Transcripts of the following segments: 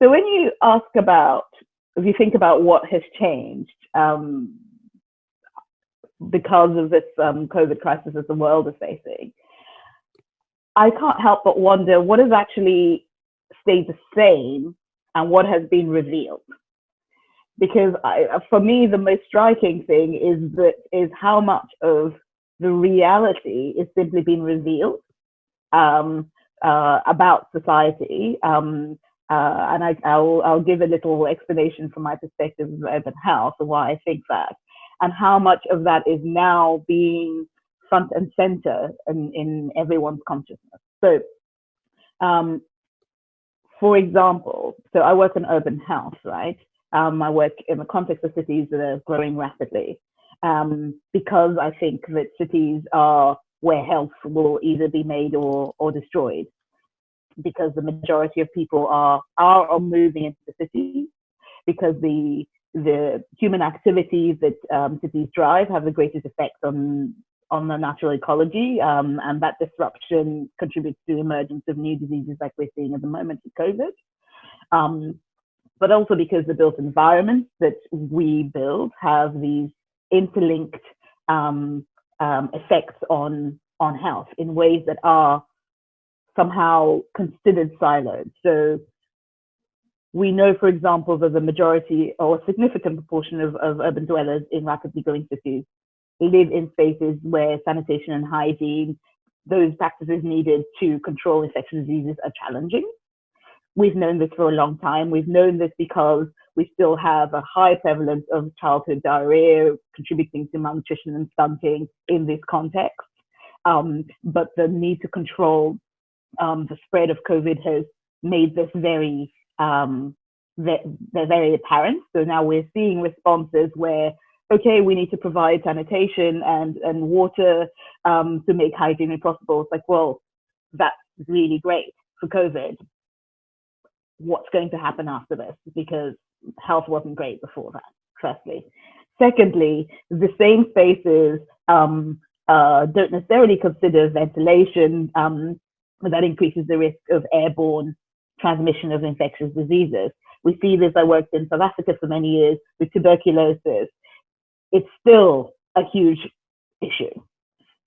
So when you ask about, if you think about what has changed because of this COVID crisis that the world is facing, I can't help but wonder what has actually stayed the same and what has been revealed. Because for me, the most striking thing is how much of the reality is simply being revealed about society. And I'll give a little explanation from my perspective of urban health and why I think that, and how much of that is now being front and center in everyone's consciousness. So, for example, so I work in urban health, right? I work in the context of cities that are growing rapidly, because I think that cities are where health will either be made or destroyed, because the majority of people are moving into the cities, because the human activities that cities drive have the greatest effect on the natural ecology, and that disruption contributes to the emergence of new diseases like we're seeing at the moment with COVID. But also because the built environments that we build have these interlinked effects on health in ways that are somehow considered siloed. So we know, for example, that the majority or a significant proportion of urban dwellers in rapidly growing cities live in spaces where sanitation and hygiene, those practices needed to control infectious diseases, are challenging. We've known this for a long time. We've known this because we still have a high prevalence of childhood diarrhea contributing to malnutrition and stunting in this context. But the need to control the spread of COVID has made this very apparent. So now we're seeing responses where, okay, we need to provide sanitation and water to make hygiene possible. It's like, well, that's really great for COVID. What's going to happen after this? Because health wasn't great before that, firstly. Secondly, the same spaces don't necessarily consider ventilation, that increases the risk of airborne transmission of infectious diseases. We see this. I worked in South Africa for many years with tuberculosis. It's still a huge issue,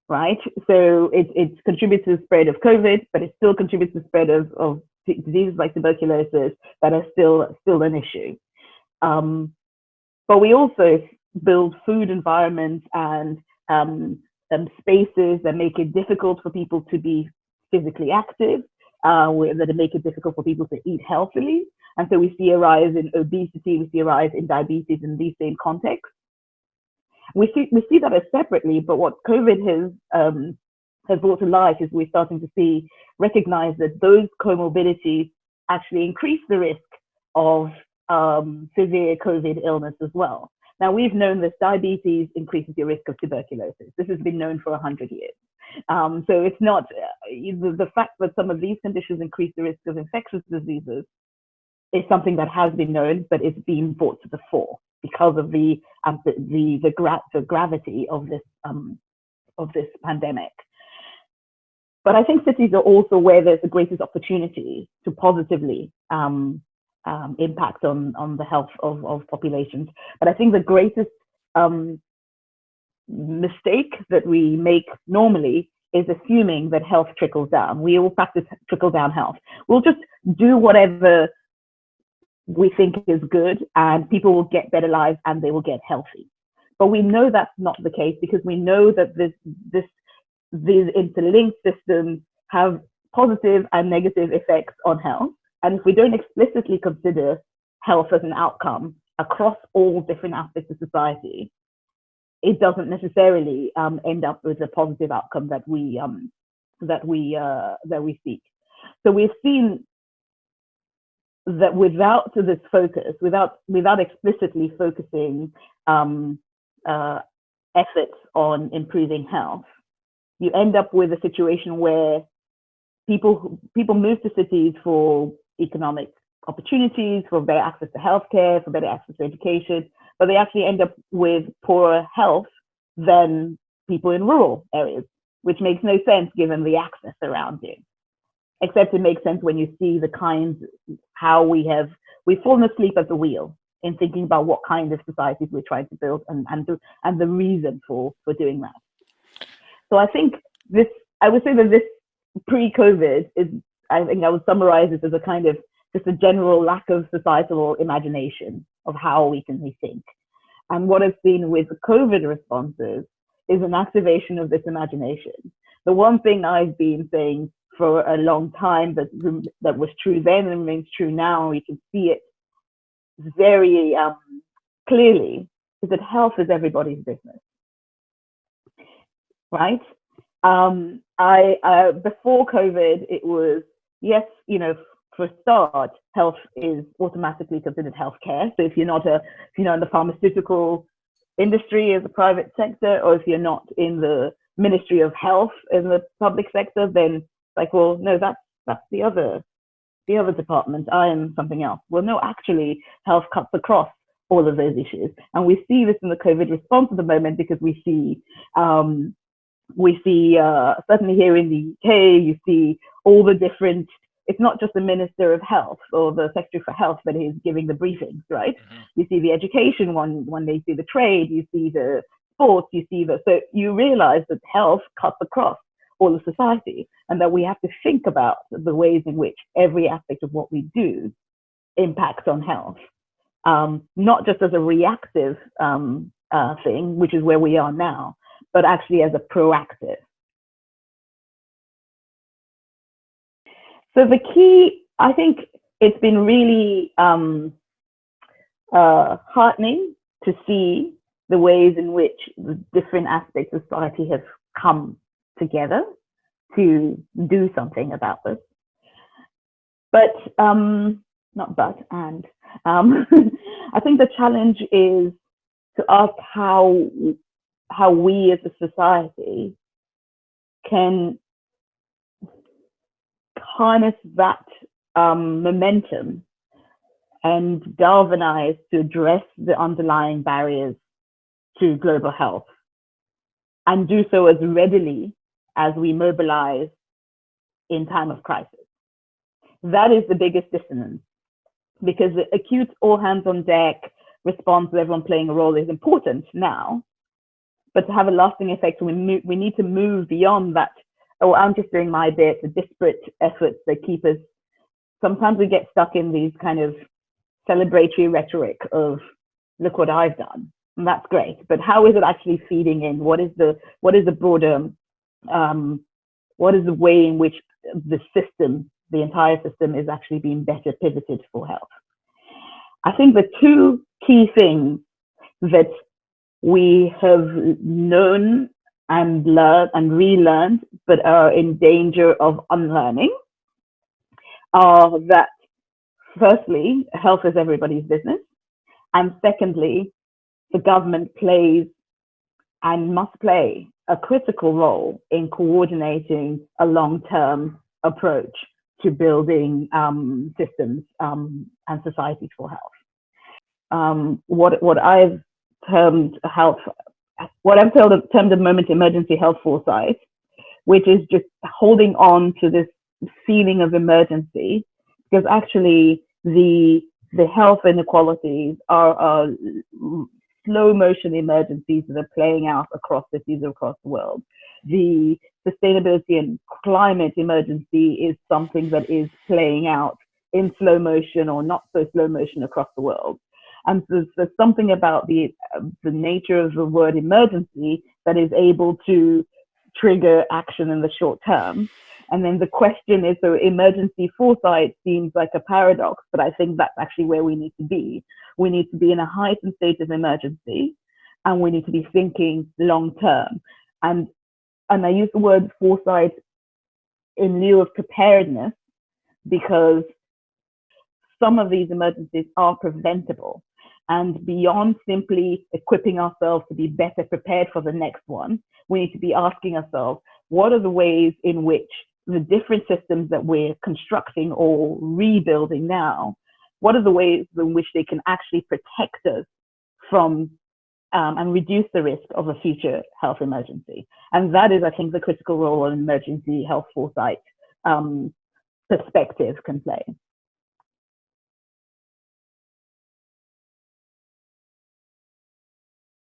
right? So it contributes to the spread of COVID, but it still contributes to the spread of diseases like tuberculosis that are still an issue. But we also build food environments and spaces that make it difficult for people to be physically active, that make it difficult for people to eat healthily. And so we see a rise in obesity, we see a rise in diabetes in these same contexts. We see that as separately, but what COVID has brought to life is we're starting to recognize that those comorbidities actually increase the risk of severe COVID illness as well. Now, we've known that diabetes increases your risk of tuberculosis. This has been known for 100 years. So it's not the fact that some of these conditions increase the risk of infectious diseases is something that has been known, but it's been brought to the fore because of the gravity of this pandemic. But I think cities are also where there's the greatest opportunity to positively impact on the health of populations. But I think the greatest mistake that we make normally is assuming that health trickles down. We all practice trickle down health. We'll just do whatever we think is good and people will get better lives and they will get healthy. But we know that's not the case because we know that these interlinked systems have positive and negative effects on health. And if we don't explicitly consider health as an outcome across all different aspects of society, it doesn't necessarily end up with a positive outcome that we seek. So we've seen that without this focus, without explicitly focusing efforts on improving health, you end up with a situation where people move to cities for economic opportunities, for better access to healthcare, for better access to education, but they actually end up with poorer health than people in rural areas, which makes no sense given the access around you. Except it makes sense when you see the kinds, how we have we've fallen asleep at the wheel in thinking about what kind of societies we're trying to build and the reason for doing that. So I think I would say that this pre-COVID is, I think I would summarize this as a kind of just a general lack of societal imagination of how we can rethink. And what I've seen with the COVID responses is an activation of this imagination. The one thing I've been saying for a long time that was true then and remains true now, and we can see it very clearly, is that health is everybody's business, right? Before COVID, it was, yes, for a start, health is automatically considered healthcare. So if you're not in the pharmaceutical industry as a private sector, or if you're not in the Ministry of Health in the public sector, then like, well, no, that's the other department. I am something else. Well, no, actually, health cuts across all of those issues, and we see this in the COVID response at the moment, because we see certainly here in the UK, you see all the different. It's not just the Minister of Health or the Secretary for Health that is giving the briefings, right? Mm-hmm. You see the education one, they see the trade, you see the sports, so you realize that health cuts across all of society, and that we have to think about the ways in which every aspect of what we do impacts on health, not just as a reactive thing, which is where we are now, but actually as a proactive. So the key, I think it's been really heartening to see the ways in which the different aspects of society have come together to do something about this. But I think the challenge is to ask how we as a society can harness that momentum and galvanize to address the underlying barriers to global health, and do so as readily as we mobilize in time of crisis. That is the biggest dissonance, because the acute all hands on deck response with everyone playing a role is important now, but to have a lasting effect, we need to move beyond that. Oh, I'm just doing my bit, the disparate efforts that keep us. Sometimes we get stuck in these kind of celebratory rhetoric of, look what I've done. And that's great, but how is it actually feeding in? What is the broader, what is the way in which the entire system is actually being better pivoted for health? I think the two key things that we have known and learned and relearned, but are in danger of unlearning, are that firstly, health is everybody's business, and secondly, the government plays and must play a critical role in coordinating a long-term approach to building systems and societies for health. What I've termed termed a moment emergency health foresight, which is just holding on to this feeling of emergency, because actually the health inequalities are slow motion emergencies that are playing out across cities across the world. The sustainability and climate emergency is something that is playing out in slow motion or not so slow motion across the world. And so there's something about the nature of the word emergency that is able to trigger action in the short term. And then the question is, so emergency foresight seems like a paradox, but I think that's actually where we need to be. We need to be in a heightened state of emergency, and we need to be thinking long term. And I use the word foresight in lieu of preparedness, because some of these emergencies are preventable. And beyond simply equipping ourselves to be better prepared for the next one, we need to be asking ourselves, what are the ways in which the different systems that we're constructing or rebuilding now, what are the ways in which they can actually protect us from and reduce the risk of a future health emergency? And that is, I think, the critical role an emergency health foresight perspective can play.